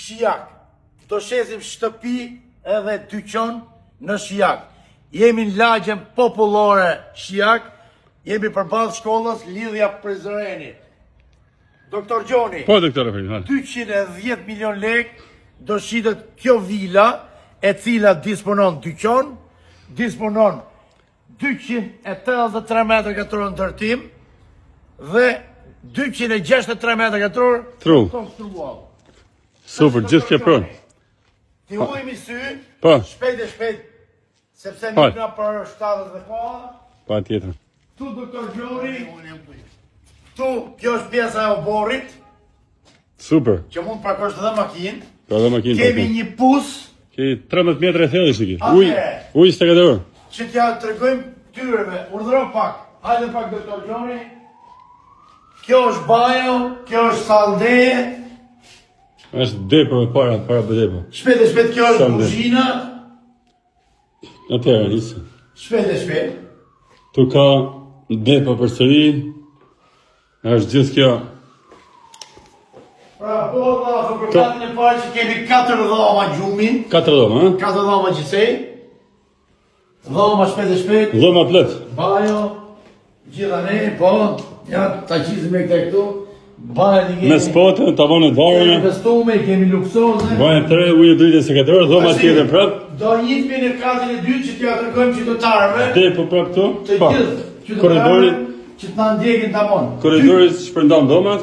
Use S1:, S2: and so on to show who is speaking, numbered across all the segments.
S1: Shijak. Do shesim shtëpi edhe dyqan në Shijak. Jemi në lagjen popullore Shijak, jemi përballë shkollës Lidhja Prizrenit. Doktor Gjoni,
S2: Po, doktore Frin,
S1: 210 milion lek do shitet kjo vila, e cila disponon dyqan, disponon 283 metra katror ndërtim dhe 263 metra katror
S2: Tru.
S1: konstrual.
S2: Super, gjithë kjo pronë.
S1: Ti ujmi sy,
S2: Po.
S1: shpejt e shpejt, sepse
S2: Po.
S1: nuk na për 70 dhe koha.
S2: Pa tjetër.
S1: Tu doktor Gjoni, tu kjo është pjesa e oborrit,
S2: Super.
S1: që mund parkosh edhe makinë.
S2: Ka dhe makinë.
S1: Kemi një pus
S2: Ke 13 metra e thellë ishte ki.
S1: Atëre.
S2: Uj 24 orë.
S1: që t'ja tregojmë tyreve. Urdhëro pak. Hajde pak doktor Gjoni. Kjo është bajo, kjo është saldeje.
S2: Është depo me para depo.
S1: Shpejt e shpejt kjo është
S2: Salde.
S1: kuzhina.
S2: Atëherë, nisë.
S1: Shpejt e shpejt.
S2: Tu ka depo përsëri. Është gjithë kjo.
S1: Pra, po dhe për katën e parë që kemi 4 dhoma gjumin,
S2: 4 dhoma, ha?
S1: 4 dhoma gjithsej, dhoma shpejt e shpejt,
S2: Dhoma plot.
S1: bajo, gjitha ne, po, ja, ta qizim e këtu, bajo një kemi,
S2: Me spotën, tavonet
S1: kemi
S2: varëne.
S1: vestume, kemi luksoze,
S2: Bajen 3, ujë dritë 24 orë, dhoma tjetër prap.
S1: do njitmi në katën e dytë që t'ja tregojmë qytetarëve,
S2: Depo prap këtu.
S1: të
S2: Pa.
S1: gjithë
S2: Korridori,
S1: qytetarëve, që t'na ndjekin tamon.
S2: korridori shpërndan dhomat.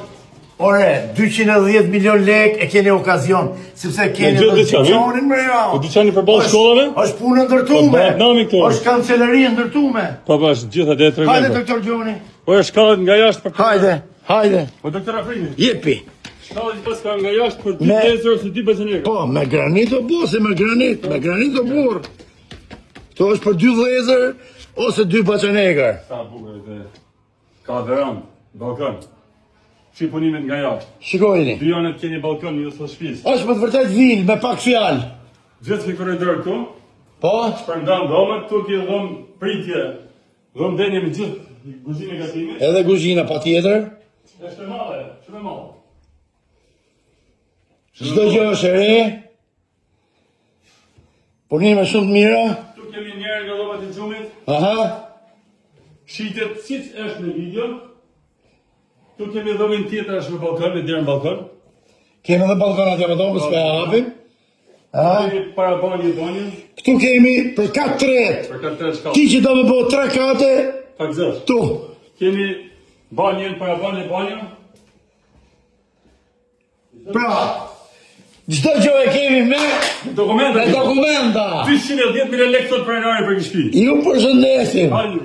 S1: Ore, 210 milion lek e keni okazion, sepse keni
S2: gjithë
S1: edhe
S2: dyqanin?
S1: dyqanin më ja.
S2: Po dyqani përballë shkollave?
S1: Është punë ndërtume.
S2: Po, bëhet nami këtu.
S1: Është kancelari ndërtume.
S2: Pa është gjithë atë e
S1: Hajde
S2: tregoj.
S1: doktor Gjoni.
S2: Po është shkallët nga jashtë për
S1: Hajde, hajde.
S2: Po doktor Afrini.
S1: Jepi.
S2: Shkallët pas ka nga jashtë për 2
S1: Me-
S2: pjesë ose 2 bazenega.
S1: Po, me granit o bosi, me granit o burr. Kto është për 2 vëllezër ose 2 baçanegar.
S2: Sa bukur edhe. Ka verandë, balkon. Shi punimet nga jashtë.
S1: Shikojeni.
S2: Dy janet keni balkon, një së shtëpisë.
S1: Është më të vërtet vil me pak fjalë.
S2: Gjithë fi korridor këtu,
S1: Po,
S2: shpërndan dhomat, këtu ki dhom pritje. Dhom denje me gjithë kuzhinë gatimi.
S1: edhe kuzhina patjetër.
S2: Është e madhe, shumë e madhe.
S1: Çdo gjë është e re. Punime shumë të mira.
S2: Tu kemi njerë nga dhomat e gjumit.
S1: Aha.
S2: Shitet siç është në video. Tu kemi dhomin tjetër është me balkon, me derën balkon.
S1: Kemi edhe balkonat e domës për hapim. Ha?
S2: Kemi para banjën,
S1: Këtu kemi për 4 tret.
S2: për këtë të shkallë.
S1: Ti që do me bëhë 3 kate,
S2: Pak zësh.
S1: tu.
S2: Kemi banjën, para banjën.
S1: Pra, çdo gjë e kemi me
S2: Dokumenta.
S1: dokumenta.
S2: 210.000 lekë sot prenare për një shtëpi.
S1: Ju përshëndesim.
S2: Hajde.